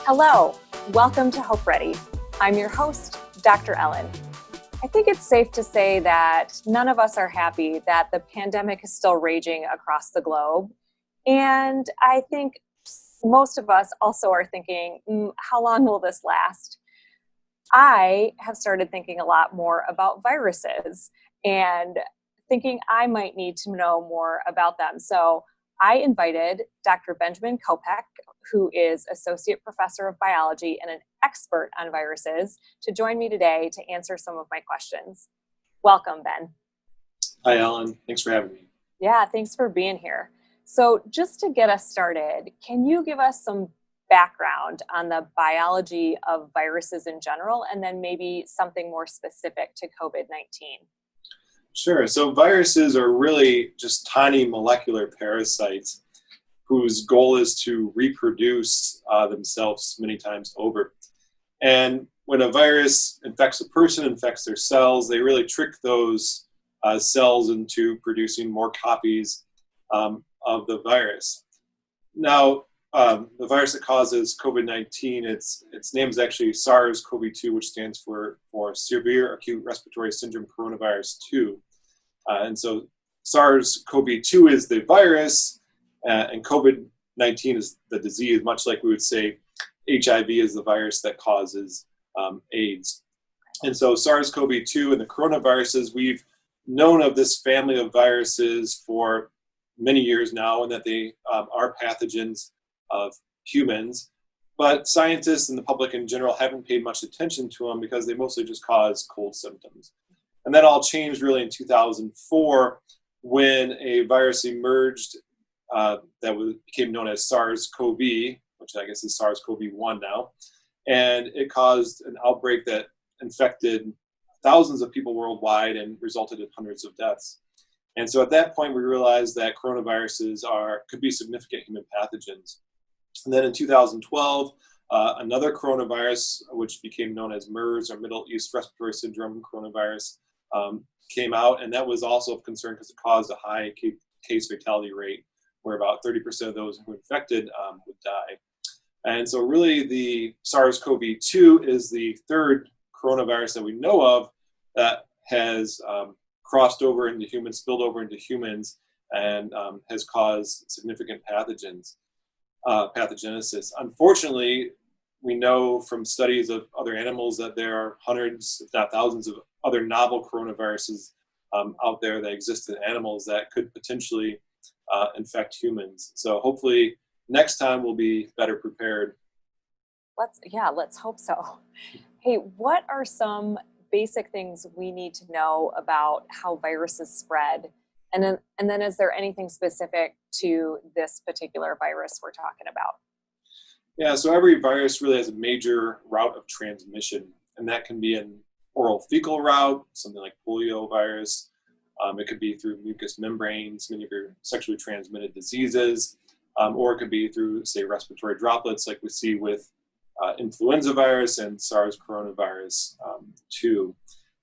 Hello, welcome to Hope Ready. I'm your host, Dr. Ellen. I think it's safe to say that none of us are happy that the pandemic is still raging across the globe. And I think most of us also are thinking, how long will this last? I have started thinking a lot more about viruses and thinking I might need to know more about them. So I invited Dr. Benjamin Kopek, who is Associate Professor of Biology and an expert on viruses, to join me today to answer some of my questions. Welcome, Ben. Hi, Ellen. Thanks for having me. Yeah, thanks for being here. So just to get us started, can you give us some background on the biology of viruses in general, and then maybe something more specific to COVID-19? Sure. So viruses are really just tiny molecular parasites whose goal is to reproduce themselves many times over. And when a virus infects a person, infects their cells, they really trick those cells into producing more copies of the virus. Now, the virus that causes COVID-19, its name is actually SARS-CoV-2, which stands for Severe Acute Respiratory Syndrome Coronavirus 2. And so SARS-CoV-2 is the virus, and COVID-19 is the disease, much like we would say HIV is the virus that causes AIDS. And so SARS-CoV-2 and the coronaviruses, we've known of this family of viruses for many years now, and that they are pathogens of humans. But scientists and the public in general haven't paid much attention to them because they mostly just cause cold symptoms. And that all changed really in 2004 when a virus emerged became known as SARS-CoV, which I guess is SARS-CoV-1 now. And it caused an outbreak that infected thousands of people worldwide and resulted in hundreds of deaths. And so at that point, we realized that coronaviruses could be significant human pathogens. And then in 2012, another coronavirus, which became known as MERS, or Middle East Respiratory Syndrome coronavirus, came out. And that was also of concern because it caused a high case fatality rate, where about 30% of those who were infected would die. And so really the SARS-CoV-2 is the third coronavirus that we know of that has crossed over into humans, spilled over into humans, and has caused significant pathogenesis. Unfortunately, we know from studies of other animals that there are hundreds, if not thousands, of other novel coronaviruses out there that exist in animals that could potentially infect humans. So hopefully next time we'll be better prepared. Let's hope so. Hey, what are some basic things we need to know about how viruses spread? And then is there anything specific to this particular virus we're talking about? Yeah, so every virus really has a major route of transmission, and that can be an oral fecal route, something like polio virus. It could be through mucous membranes, many of your sexually transmitted diseases, or it could be through, say, respiratory droplets like we see with influenza virus and SARS coronavirus 2.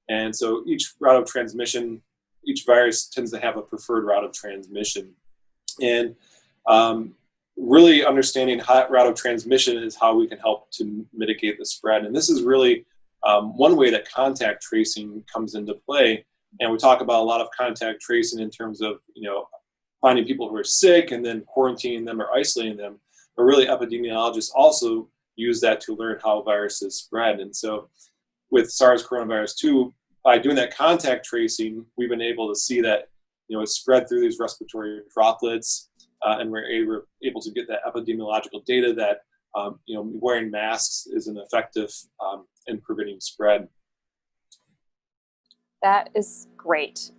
And so each route of transmission, each virus tends to have a preferred route of transmission. And really understanding how route of transmission is how we can help to mitigate the spread. And this is really one way that contact tracing comes into play. And we talk about a lot of contact tracing in terms of, finding people who are sick and then quarantining them or isolating them. But really epidemiologists also use that to learn how viruses spread. And so with SARS coronavirus 2, by doing that contact tracing, we've been able to see that, it's spread through these respiratory droplets, and we're able to get that epidemiological data that, wearing masks is an effective in preventing spread. That is great.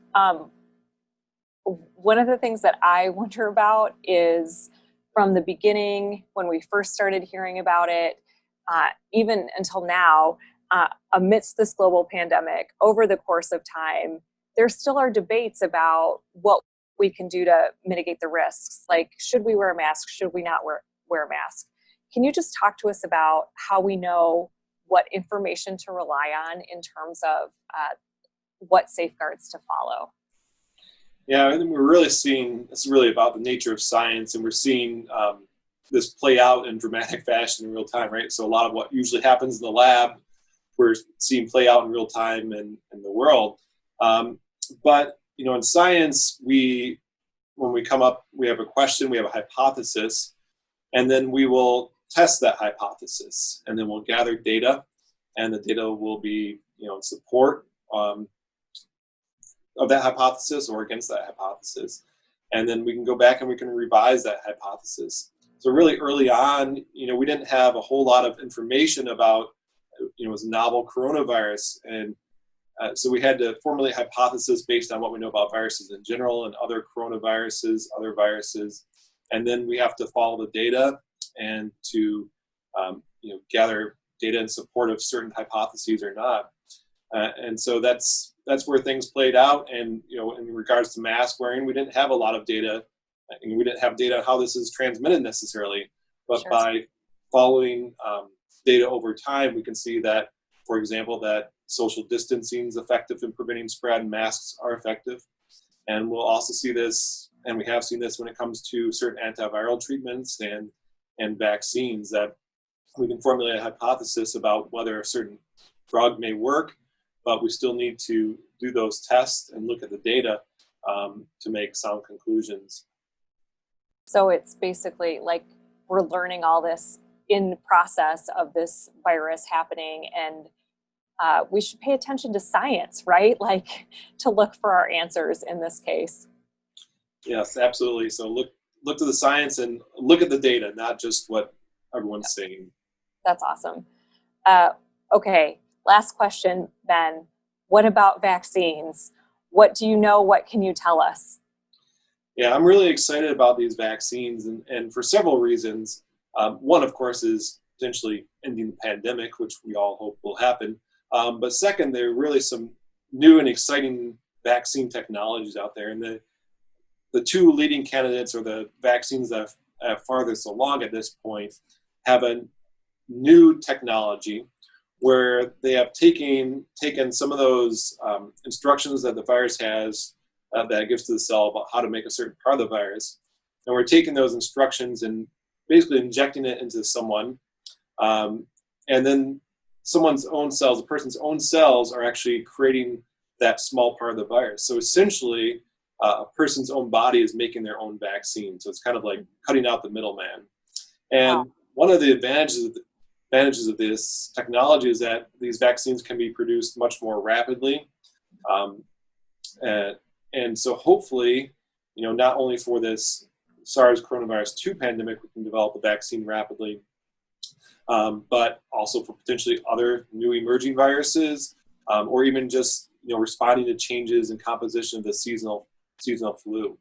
One of the things that I wonder about is from the beginning, when we first started hearing about it, even until now, amidst this global pandemic, over the course of time, there still are debates about what we can do to mitigate the risks. Like, should we wear a mask? Should we not wear a mask? Can you just talk to us about how we know what information to rely on in terms of what safeguards to follow? Yeah, and we're really seeing, it's really about the nature of science, and we're seeing this play out in dramatic fashion in real time, right? So a lot of what usually happens in the lab, we're seeing play out in real time in the world. But in science, when we come up, we have a question, we have a hypothesis, and then we will test that hypothesis, and then we'll gather data, and the data will be in support of that hypothesis or against that hypothesis, and then we can go back and we can revise that hypothesis. So really early on, we didn't have a whole lot of information about it was a novel coronavirus, and so we had to formulate a hypothesis based on what we know about viruses in general and other coronaviruses, other viruses, and then we have to follow the data and to gather data in support of certain hypotheses or not. And so that's where things played out. And in regards to mask wearing, we didn't have a lot of data, and we didn't have data on how this is transmitted necessarily. But Sure. by following data over time, we can see that, for example, that social distancing is effective in preventing spread, and masks are effective. And we'll also see this, and we have seen this when it comes to certain antiviral treatments and vaccines, that we can formulate a hypothesis about whether a certain drug may work, but we still need to do those tests and look at the data to make sound conclusions. So it's basically like we're learning all this in the process of this virus happening, and we should pay attention to science, right? Like to look for our answers in this case. Yes, absolutely. So look to the science and look at the data, not just what everyone's saying. That's awesome. Okay, last question, Ben. What about vaccines? What do you know? What can you tell us? Yeah, I'm really excited about these vaccines, and for several reasons. One, of course, is potentially ending the pandemic, which we all hope will happen. But second, there are really some new and exciting vaccine technologies out there. And the two leading candidates, or the vaccines that are farthest along at this point, have a new technology where they have taken some of those instructions that the virus has that it gives to the cell about how to make a certain part of the virus. And we're taking those instructions and basically injecting it into someone. And then someone's own cells, a person's own cells, are actually creating that small part of the virus. So essentially, a person's own body is making their own vaccine. So it's kind of like cutting out the middleman. And one of the advantages of this technology is that these vaccines can be produced much more rapidly. And so hopefully, not only for this SARS coronavirus 2 pandemic, we can develop a vaccine rapidly, but also for potentially other new emerging viruses, or even just responding to changes in composition of the seasonal flu.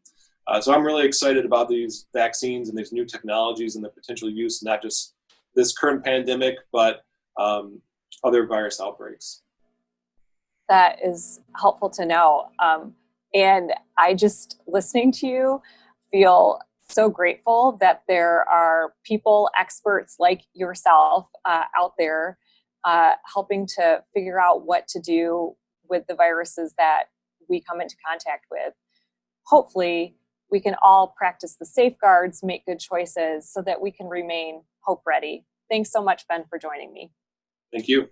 So I'm really excited about these vaccines and these new technologies and the potential use, not just this current pandemic, but other virus outbreaks. That is helpful to know. And I just, listening to you, feel so grateful that there are people, experts like yourself out there helping to figure out what to do with the viruses that we come into contact with. Hopefully, we can all practice the safeguards, make good choices so that we can remain hope ready. Thanks so much, Ben, for joining me. Thank you.